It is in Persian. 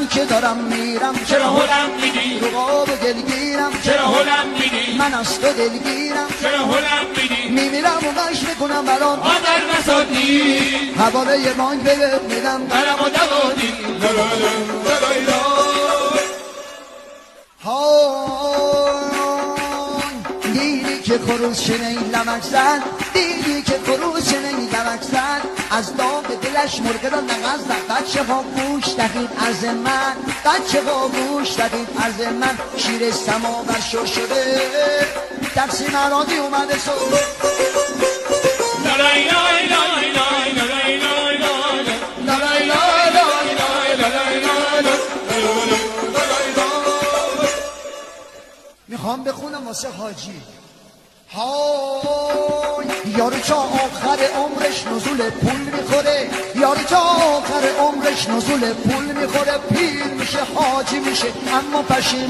من که دارم میرم چرا هلم میدی؟ رو قاب و دلگیرم چرا هلم میدی؟ من از تو دلگیرم چرا هلم میدی؟ میمیرم و غش میکنم برات آدر نسادی حواله یه بانک بهت میدم برم و دوادی دیدی که خروس شنی لمک زد دیدی که خروس شنی لمک زد از داغ دلش مرغ را نغز زد بچه ها گوش دهید از من بچه ها گوش دهید از من شیر سماور شو شده درسی مرادی اومده سو لالای لای لای لای لالای لای لای لالای لای لای لالای لای میخوام بخونم واسه حاجی های یارو چا آخر عمرش نزول پول میخوره یارو چا آخر عمرش نزول پول میخوره پیر میشه حاجی میشه اما پشیمون